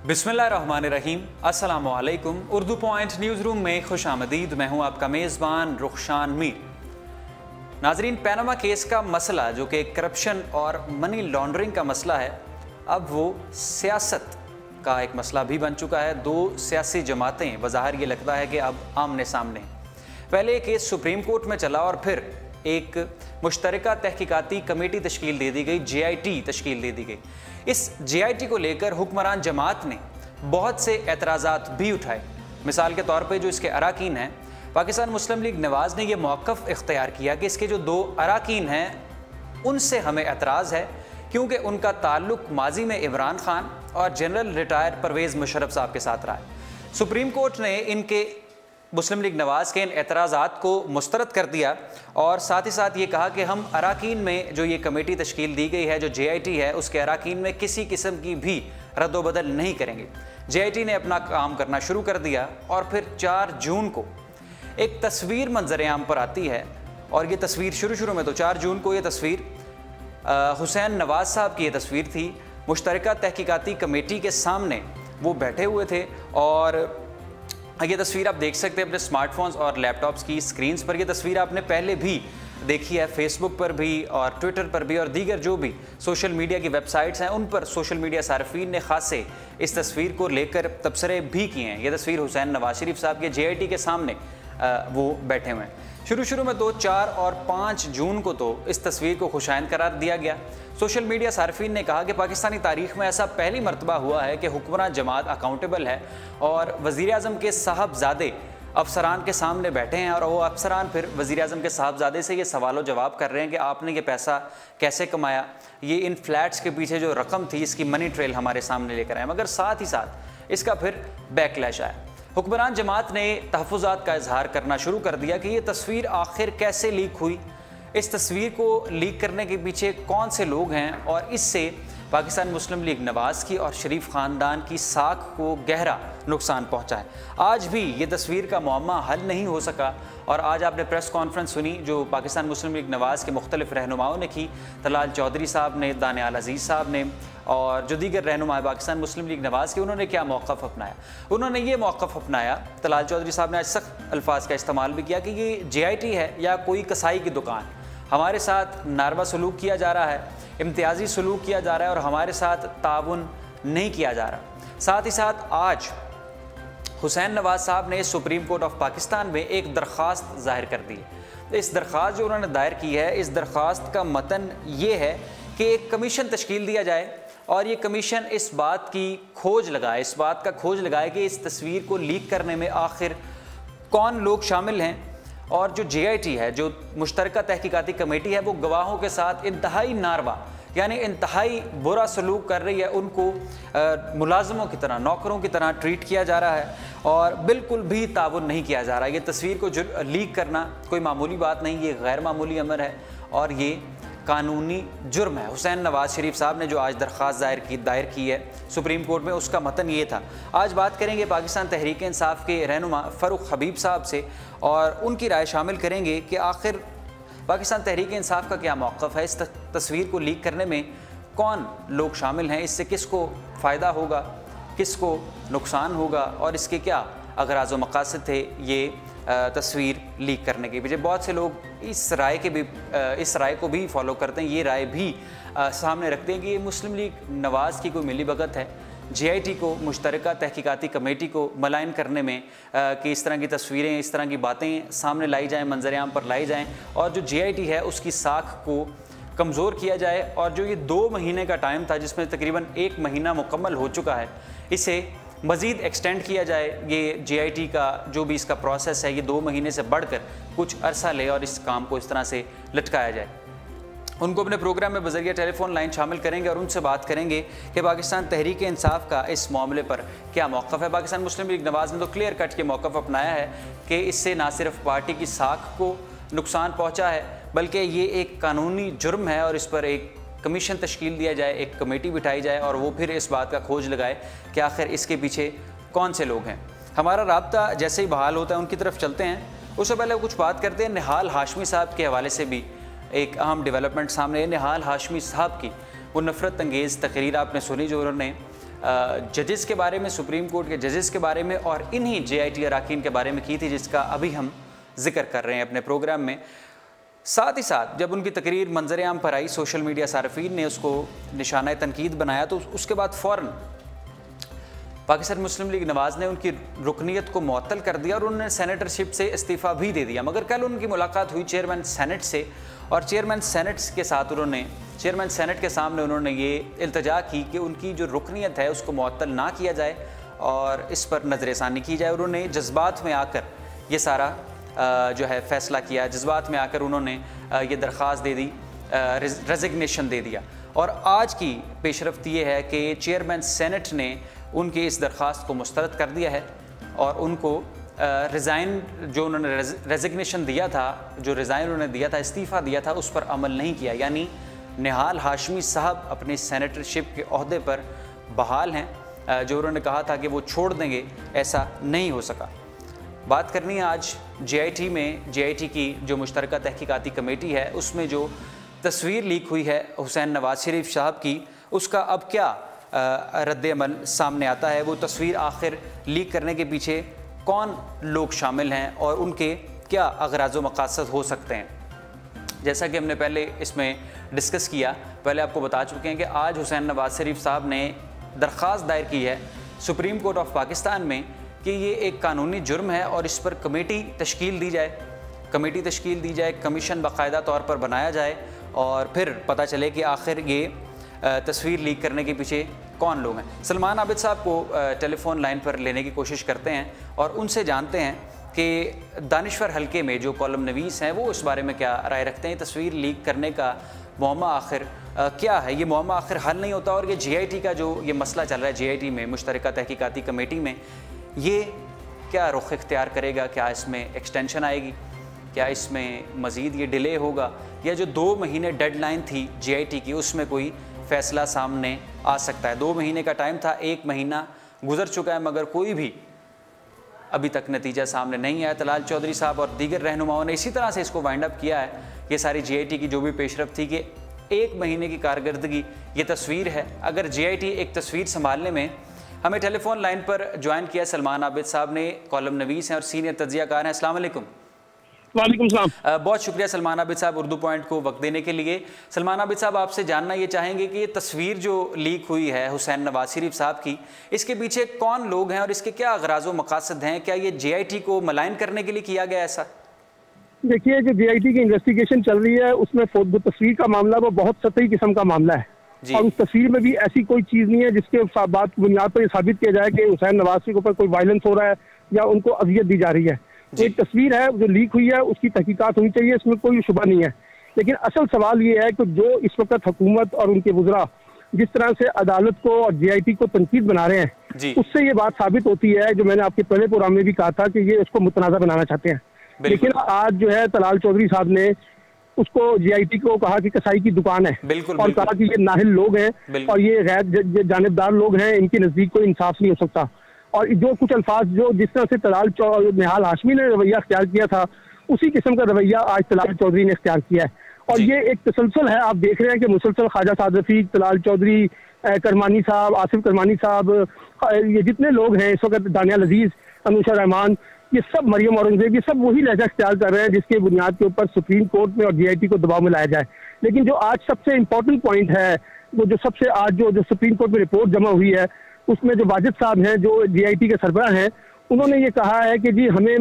बिस्मिल्लाहिर्रहमानिर्रहीम, अस्सलामु अलैकुम। उर्दू पॉइंट न्यूज़ रूम में खुश आमदीद। मैं हूँ आपका मेज़बान रुखशान मीर। नाजरीन, पैनामा केस का मसला जो कि करप्शन और मनी लॉन्ड्रिंग का मसला है, अब वो सियासत का एक मसला भी बन चुका है। दो सियासी जमातें बज़ाहिर ये लगता है कि अब आमने सामने हैं। पहले ये केस सुप्रीम कोर्ट में चला और फिर एक मुश्तरका तहकीकाती कमेटी तश्कील दे दी गई, JIT तश्कील दे दी गई। इस JIT को लेकर हुक्मरान जमात ने बहुत से एतराज़ात भी उठाए। मिसाल के तौर पे जो इसके अराकीन हैं, पाकिस्तान मुस्लिम लीग नवाज़ ने यह मौक़िफ़ इख्तियार किया कि इसके जो दो अराकीन हैं उनसे हमें एतराज़ है, क्योंकि उनका ताल्लुक़ माजी में इमरान खान और जनरल रिटायर परवेज़ मुशर्रफ साहब के साथ रहा है। सुप्रीम कोर्ट ने इनके मुस्लिम लीग नवाज़ के इन एतराज़ात को मुस्तरद कर दिया और साथ ही साथ ये कहा कि हम अराकीन में जो ये कमेटी तश्कील दी गई है, जो JIT है, उसके अराकीन में किसी किस्म की भी रद्दोबदल नहीं करेंगे। JIT ने अपना काम करना शुरू कर दिया और फिर 4 जून को एक तस्वीर मंजर-ए-आम पर आती है। और ये तस्वीर शुरू में तो 4 जून को ये तस्वीर हुसैन नवाज़ साहब की ये तस्वीर थी। मुश्तरका तहकीकाती कमेटी के सामने वो बैठे हुए थे और ये तस्वीर आप देख सकते हैं अपने स्मार्टफोन्स और लैपटॉप्स की स्क्रीन्स पर। यह तस्वीर आपने पहले भी देखी है, फेसबुक पर भी और ट्विटर पर भी और दीगर जो भी सोशल मीडिया की वेबसाइट्स हैं उन पर सोशल मीडिया सार्फिन ने खासे इस तस्वीर को लेकर तबसरे भी किए हैं। यह तस्वीर हुसैन नवाज शरीफ साहब के JIT के सामने वो बैठे हुए हैं। शुरू में तो 4 और 5 जून को तो इस तस्वीर को खुशाइन करार दिया गया। सोशल मीडिया सार्फिन ने कहा कि पाकिस्तानी तारीख में ऐसा पहली मरतबा हुआ है कि हुक्मरान जमात अकाउंटेबल है और वज़ीर-ए-आज़म के साहबजादे अफसरान के सामने बैठे हैं और वो अफसरान फिर वज़ीर-ए-आज़म के साहबजादे से ये सवाल जवाब कर रहे हैं कि आपने ये पैसा कैसे कमाया, ये इन फ्लैट्स के पीछे जो रकम थी इसकी मनी ट्रेल हमारे सामने लेकर आए। मगर साथ ही साथ इसका फिर बैकलैश आया। हुक्मरान जमात ने तहफ़्फ़ुज़ात का इजहार करना शुरू कर दिया कि ये तस्वीर आखिर कैसे लीक हुई, इस तस्वीर को लीक करने के पीछे कौन से लोग हैं और इससे पाकिस्तान मुस्लिम लीग नवाज़ की और शरीफ ख़ानदान की साख को गहरा नुकसान पहुँचा है। आज भी ये तस्वीर का मुअम्मा हल नहीं हो सका और आज आपने प्रेस कॉन्फ्रेंस सुनी जो पाकिस्तान मुस्लिम लीग नवाज़ के मुख्तलिफ रहनुमाओं ने की। तलाल चौधरी साहब ने, दानियाल अजीज़ साहब ने और जो दीगर रहनुमा पाकिस्तान मुस्लिम लीग नवाज़ के, उन्होंने क्या मौक़िफ़ अपनाया। उन्होंने ये मौक़िफ़ अपनाया, तलाल चौधरी साहब ने आज सख्त अल्फाज का इस्तेमाल भी किया कि ये JIT है या कोई कसाई की दुकान, हमारे साथ नारवा सलूक किया जा रहा है, इम्तियाज़ी सलूक किया जा रहा है और हमारे साथ ताउन नहीं किया जा रहा। साथ ही साथ आज हुसैन नवाज़ साहब ने सुप्रीम कोर्ट ऑफ पाकिस्तान में एक दरख्वास्त ज़ाहिर कर दी है। इस दरख्वास्त जो उन्होंने दायर की है, इस दरख्वास्त का मतन ये है कि एक कमीशन तश्कील दिया जाए और ये कमीशन इस बात की खोज लगाए, इस बात का खोज लगाए कि इस तस्वीर को लीक करने में आखिर कौन लोग शामिल हैं और जो JIT है, जो मुश्तरका तहकीकाती कमेटी है, वो गवाहों के साथ इंतहाई नारवा यानी इंतहाई बुरा सलूक कर रही है। उनको मुलाजमों की तरह, नौकरों की तरह ट्रीट किया जा रहा है और बिल्कुल भी ताउन नहीं किया जा रहा है। ये तस्वीर को लीक करना कोई मामूली बात नहीं, ये गैर मामूली अमर है और ये कानूनी जुर्म है। हुसैन नवाज शरीफ साहब ने जो आज दरख्वास्त दायर की है सुप्रीम कोर्ट में, उसका मतन ये था। आज बात करेंगे पाकिस्तान तहरीक इंसाफ के रहनुमा फ़ारूक हबीब साहब से और उनकी राय शामिल करेंगे कि आखिर पाकिस्तान तहरीक इंसाफ का क्या मौक़िफ़ है, इस तस्वीर को लीक करने में कौन लोग शामिल हैं, इससे किसको फ़ायदा होगा, किसको नुकसान होगा और इसके क्या अग़राज़ व मक़ासद थे ये तस्वीर लीक करने के पीछे। बहुत से लोग इस राय को भी फॉलो करते हैं, ये राय भी सामने रखते हैं कि ये मुस्लिम लीग नवाज़ की कोई मिली भगत है JIT को, मुश्तरका तहकीकाती कमेटी को मलाइन करने में कि इस तरह की तस्वीरें, इस तरह की बातें सामने लाई जाएँ, मंजर-ए-आम पर लाई जाएँ और जो JIT है उसकी साख को कमज़ोर किया जाए। और जो ये 2 महीने का टाइम था जिसमें तकरीबन 1 महीना मुकम्मल हो चुका है, इसे मज़ीद एक्सटेंड किया जाए। ये JIT का जो भी इसका प्रोसेस है, ये 2 महीने से बढ़कर कुछ अरसा ले और इस काम को इस तरह से लटकाया जाए। उनको अपने प्रोग्राम में बज़रिया टेलीफोन लाइन शामिल करेंगे और उनसे बात करेंगे कि पाकिस्तान तहरीक इंसाफ का इस मामले पर क्या मौक़िफ़ है। पाकिस्तान मुस्लिम लीग नवाज़ ने तो क्लियर कट के मौक़िफ़ अपनाया है कि इससे ना सिर्फ पार्टी की साख को नुकसान पहुँचा है बल्कि ये एक कानूनी जुर्म है और इस पर एक कमीशन तश्कील दिया जाए, एक कमेटी बिठाई जाए और वो फिर इस बात का खोज लगाए कि आखिर इसके पीछे कौन से लोग हैं। हमारा राब्ता जैसे ही बहाल होता है उनकी तरफ चलते हैं। उससे पहले कुछ बात करते हैं निहाल हाशमी साहब के हवाले से भी एक अहम डेवलपमेंट सामने है। निहाल हाशमी साहब की वो नफ़रत अंगेज़ तकरीर आपने सुनी जो उन्होंने जजेस के बारे में, सुप्रीम कोर्ट के जजेस के बारे में और इन्हीं JIT अरकान के बारे में की थी, जिसका अभी हम जिक्र कर रहे हैं अपने प्रोग्राम में। साथ ही साथ जब उनकी तकरीर मंजर आम पर आई, सोशल मीडिया सार्फिन ने उसको निशाना तनकीद बनाया, तो उसके बाद फ़ौरन पाकिस्तान मुस्लिम लीग नवाज़ ने उनकी रुकनीत को मुअत्तल कर दिया और उन्होंने सेनेटरशिप से इस्तीफ़ा भी दे दिया। मगर कल उनकी मुलाकात हुई चेयरमैन सेनेट से और चेयरमैन सेनेट के साथ चेयरमैन सेनेट के सामने उन्होंने ये इल्तजा की कि उनकी जो रुकनीत है उसको मुअत्तल ना किया जाए और इस पर नज़रसानी की जाए। उन्होंने जज्बात में आकर ये सारा जो है फ़ैसला किया, जज्बात में आकर उन्होंने ये दरख्वास्त दे दी, रेजिग्नेशन दे दिया। और आज की पेशरफ्त ये है कि चेयरमैन सेनेट ने उनकी इस दरख्वास्त को मुस्तरद कर दिया है और उनको रिज़ाइन जो उन्होंने रेजिग्नेशन दिया था, जो रिज़ाइन उन्होंने दिया था, इस्तीफ़ा दिया था, उस पर अमल नहीं किया। यानी निहाल हाशमी साहब अपनी सेनेटरशिप के ओहदे पर बहाल हैं। जो उन्होंने कहा था कि वो छोड़ देंगे, ऐसा नहीं हो सका। बात करनी है आज JIT की जो मुश्तरका तहकीकाती कमेटी है, उसमें जो तस्वीर लीक हुई है हुसैन नवाज शरीफ साहब की, उसका अब क्या रद्द-ए-अमल सामने आता है। वो तस्वीर आखिर लीक करने के पीछे कौन लोग शामिल हैं और उनके क्या अगराज़ व मकासद हो सकते हैं। जैसा कि हमने पहले इसमें डिस्कस किया, पहले आपको बता चुके हैं कि आज हुसैन नवाज शरीफ साहब ने दरख्वास्त दायर की है सुप्रीम कोर्ट ऑफ पाकिस्तान में कि ये एक कानूनी जुर्म है और इस पर कमेटी तश्कील दी जाए, कमीशन बाकायदा तौर पर बनाया जाए और फिर पता चले कि आखिर ये तस्वीर लीक करने के पीछे कौन लोग हैं। सलमान आबिद साहब को टेलीफोन लाइन पर लेने की कोशिश करते हैं और उनसे जानते हैं कि दानिश्वर हल्के में जो कॉलम नवीस हैं वो इस बारे में क्या राय रखते हैं। तस्वीर लीक करने का मुअम्मा आखिर क्या है, ये मुअम्मा आखिर हल नहीं होता और ये JIT का जो ये मसला चल रहा है JIT में, मुश्तरका तहकीकाती कमेटी में, ये क्या रुख इख्तियार करेगा? क्या इसमें एक्सटेंशन आएगी? क्या इसमें मज़ीद ये डिले होगा? या जो 2 महीने डेडलाइन थी JIT की, उसमें कोई फ़ैसला सामने आ सकता है? 2 महीने का टाइम था, 1 महीना गुजर चुका है मगर कोई भी अभी तक नतीजा सामने नहीं आया। तलाल चौधरी साहब और दीगर रहनुमाओं ने इसी तरह से इसको वाइंड अप किया है। ये सारी JIT की जो भी पेशरफ थी कि 1 महीने की कारकर्दगी ये तस्वीर है। अगर JIT एक तस्वीर संभालने में, हमें टेलीफोन लाइन पर ज्वाइन किया सलमान आबिद साहब ने, कॉलम नवीस हैं और सीनियर तज्ज़ियाकार हैं। अस्सलाम वालेकुम। वालेकुम सलाम। बहुत शुक्रिया सलमान आबिद साहब उर्दू पॉइंट को वक्त देने के लिए। सलमान आबिद साहब, आपसे जानना ये चाहेंगे कि ये तस्वीर जो लीक हुई है हुसैन नवाज शरीफ साहब की, इसके पीछे कौन लोग हैं और इसके क्या अगराज़ व मकासद हैं? क्या ये JIT को मलाइन करने के लिए किया गया ऐसा? देखिए, जो JIT की इन्वेस्टिगेशन चल रही है उसमें जो तस्वीर का मामला वो बहुत सतही किस्म का मामला है और उस तस्वीर में भी ऐसी कोई चीज़ नहीं है जिसके बात बुनियाद पर साबित किया जाए कि हुसैन नवाज के ऊपर कोई वायलेंस हो रहा है या उनको अजियत दी जा रही है। तो एक तस्वीर है जो लीक हुई है, उसकी तहकीकात होनी चाहिए, इसमें कोई शुबा नहीं है। लेकिन असल सवाल ये है कि जो इस वक्त हुकूमत और उनके वज़रा जिस तरह से अदालत को और JIT को तनकीद बना रहे हैं, उससे ये बात साबित होती है, जो मैंने आपके पहले प्रोग्राम में भी कहा था कि ये उसको मुतनाज़ा बनाना चाहते हैं। लेकिन आज जो है तलाल चौधरी साहब ने उसको JIT को कहा कि कसाई की दुकान है और कहा कि ये नाहिल लोग हैं और ये गैर जानिबदार लोग हैं, इनके नज़दीक कोई इंसाफ नहीं हो सकता। और जो कुछ अल्फाज जो जिस तरह से निहाल हाशमी ने रवैया अख्तियार किया था, उसी किस्म का रवैया आज तलाल चौधरी ने अख्तियार किया है। और ये एक तसलसल है, आप देख रहे हैं कि मुसलसल ख्वाजा साद रफीक, तलाल चौधरी, करमानी साहब, आसिफ करमानी साहब, ये जितने लोग हैं इस वक्त, दानियाल अजीज, अनुशा रहमान, ये सब, मरियम औरंगजेब, ये सब वही लहजा अख्तियार कर रहे हैं जिसके बुनियाद के ऊपर सुप्रीम कोर्ट में और JIT को दबाव में लाया जाए। लेकिन जो आज सबसे इम्पोर्टेंट पॉइंट है, वो जो सबसे आज जो सुप्रीम कोर्ट में रिपोर्ट जमा हुई है, उसमें जो वाजिद साहब हैं जो JIT के सरबराह हैं, उन्होंने ये कहा है कि जी हमें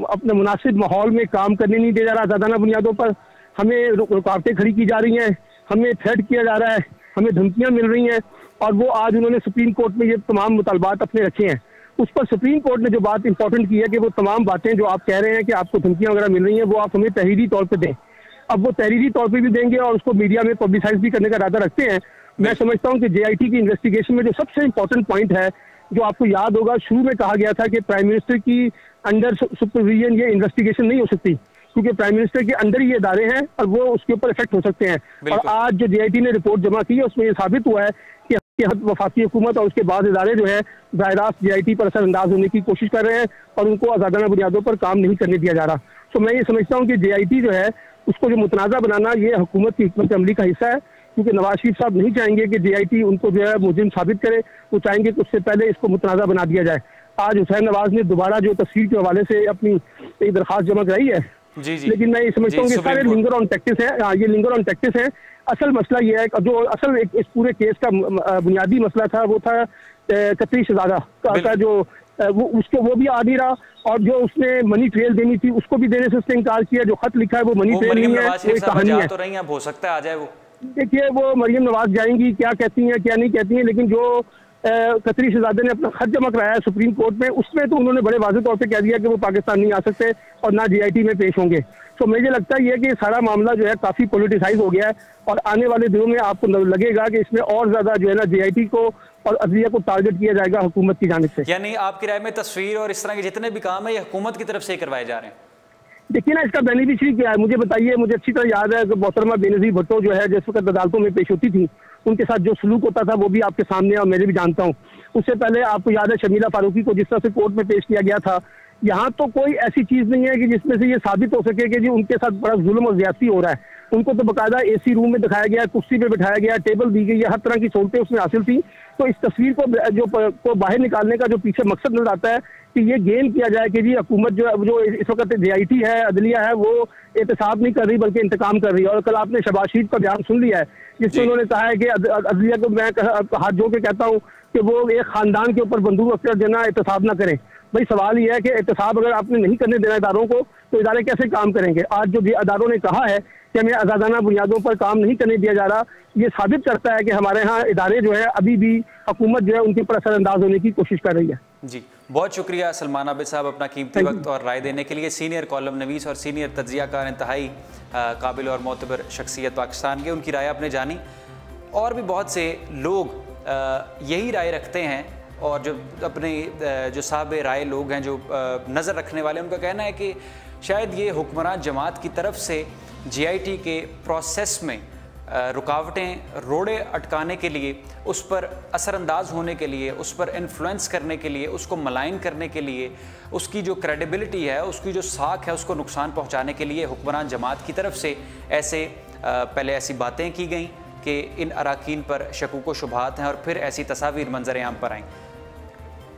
अपने मुनासिब माहौल में काम करने नहीं दिया जा रहा, आज़ादाना बुनियादों पर हमें रुकावटें खड़ी की जा रही हैं, हमें थ्रेट किया जा रहा है, हमें धमकियाँ मिल रही हैं। और वो आज उन्होंने सुप्रीम कोर्ट में ये तमाम मुतालबात अपने रखे हैं। उस पर सुप्रीम कोर्ट ने जो बात इंपॉर्टेंट की है कि वो तमाम बातें जो आप कह रहे हैं कि आपको धमकियाँ वगैरह मिल रही हैं, वो आप हमें तहरीरी तौर पर दें। अब वो तहरीरी तौर पर भी देंगे और उसको मीडिया में पब्लिसाइज भी करने का इरादा रखते हैं। मैं समझता हूं कि JIT की इन्वेस्टिगेशन में जो सबसे इम्पोर्टेंट पॉइंट है, जो आपको याद होगा, शुरू में कहा गया था कि प्राइम मिनिस्टर की अंडर सुपरविजन ये इन्वेस्टिगेशन नहीं हो सकती क्योंकि प्राइम मिनिस्टर के अंडर ही इदारे हैं और वो उसके ऊपर इफेक्ट हो सकते हैं। और आज जो JIT ने रिपोर्ट जमा की है उसमें ये साबित हुआ है कि वफाकी हुकूमत और उसके बाद इदारे जो है बराह रास्त JIT पर असरअंदाज होने की कोशिश कर रहे हैं और उनको आज़ादाना बुनियादों पर काम नहीं करने दिया जा रहा। तो मैं ये समझता हूँ कि JIT जो है उसको जो मुतनाज़ा बनाना, ये हुकूमत की हिकमत अमली का हिस्सा है। क्योंकि नवाज शरीफ साहब नहीं चाहेंगे कि JIT उनको जो है मुजरिम साबित करे, वो चाहेंगे कि उससे पहले इसको मुतनाज़ा बना दिया जाए। आज हुसैन नवाज ने दोबारा जो तस्वीर के हवाले से अपनी एक दरख्वास्त जमा कराई है, लेकिन मैं ये समझता हूँ कि सारे लिंगर ऑन टैक्टिस है। ये लिंगर ऑन टैक्टिस है। असल मसला ये है, जो असल इस पूरे केस का बुनियादी मसला था वो था कतरी शहजादा का जो वो भी आ नहीं रहा, और जो उसने मनी ट्रेल देनी थी उसको भी देने से उसने इनकार किया। जो खत लिखा है वो मनी ट्रेल नहीं है, वो कहानी है। तो नहीं, हो सकता है आ जाए वो। देखिए वो मरियम नवाज जाएंगी, क्या कहती हैं क्या नहीं कहती हैं, लेकिन जो कतरी शहजादे ने अपना खत जमा कराया है सुप्रीम कोर्ट में, उसमें तो उन्होंने बड़े वाज़ेह तौर पे कह दिया कि वो पाकिस्तान नहीं आ सकते और ना JIT में पेश होंगे। तो मुझे लगता है ये कि सारा मामला जो है काफ़ी पॉलिटिसाइज हो गया है, और आने वाले दिनों में आपको लगेगा कि इसमें और ज़्यादा जो है ना JIT को और अदलिया को टारगेट किया जाएगा हुकूमत की जानिब से। यानी आपकी राय में तस्वीर और इस तरह के जितने भी काम है ये हुकूमत की तरफ से करवाए जा रहे हैं? देखिए ना, इसका बेनिफिशरी क्या है मुझे बताइए। मुझे अच्छी तरह याद है कि मोहतरमा बेनज़ीर भुट्टो जो है जिस वक्त अदालतों में पेश होती थी, उनके साथ जो सलूक होता था वो भी आपके सामने और मैं भी जानता हूँ। उससे पहले आपको याद है शर्मिला फारूकी को जिस तरह से कोर्ट में पेश किया गया था। यहाँ तो कोई ऐसी चीज़ नहीं है कि जिसमें से ये साबित हो सके कि जी उनके साथ बड़ा जुल्म और ज्यादती हो रहा है। उनको तो बाकायदा AC रूम में दिखाया गया, कुर्सी पे बिठाया गया, टेबल दी गई है, हर तरह की सहूलतें उसमें हासिल थी। तो इस तस्वीर को बाहर निकालने का जो पीछे मकसद नजर आता है कि ये गेन किया जाए कि जी हुकूमत जो इस वक्त JIT है, अदलिया है, वो एहतसाब नहीं कर रही बल्कि इंतकाम कर रही है। और कल आपने शहबाज शरीफ का बयान सुन लिया है जिसमें उन्होंने कहा है कि अदलिया को मैं हाथ जोड़ के कहता हूँ कि वो एक खानदान के ऊपर बंदूक रखकर देना एहतसाब ना करें। भाई सवाल ये है कि एहतसाब अगर आपने नहीं करने देना इदारों को तो इदारे कैसे काम करेंगे? आज जो इदारों ने कहा है कि हमें आज़ादाना बुनियादों पर काम नहीं करने दिया जा रहा, ये साबित करता है कि हमारे यहाँ इदारे जो है अभी भी हुकूमत जो है उनके ऊपर असरअंदाज होने की कोशिश कर रही है। जी, बहुत शुक्रिया सलमान आबिद साहब अपना कीमती वक्त और राय देने के लिए। सीनियर कॉलम नवीस और सीनियर तज्जियाकार, इंतहाई काबिल और मोतबर शख्सियत पाकिस्तान के, उनकी राय आपने जानी। और भी बहुत से लोग यही राय रखते हैं, और जो अपने जो साहब राय लोग हैं, जो नज़र रखने वाले, उनका कहना है कि शायद ये हुक्मरान जमात की तरफ से JIT के प्रोसेस में रुकावटें, रोड़े अटकाने के लिए, उस पर असरअंदाज होने के लिए, उस पर इन्फ्लुएंस करने के लिए, उसको मलाइन करने के लिए, उसकी जो क्रेडिबिलिटी है, उसकी जो साख है, उसको नुकसान पहुंचाने के लिए हुक्मरान जमात की तरफ से पहले ऐसी बातें की गई कि इन अराकीन पर शकूक व शुबहात हैं, और फिर ऐसी तस्वीर मंजर आम पर आईं।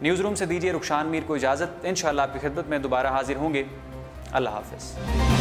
न्यूज़ रूम से दीजिए रुखशान मीर को इजाज़त। इंशाअल्लाह आपकी खिदमत में दोबारा हाजिर होंगे। अल्लाह हाफ़िज़।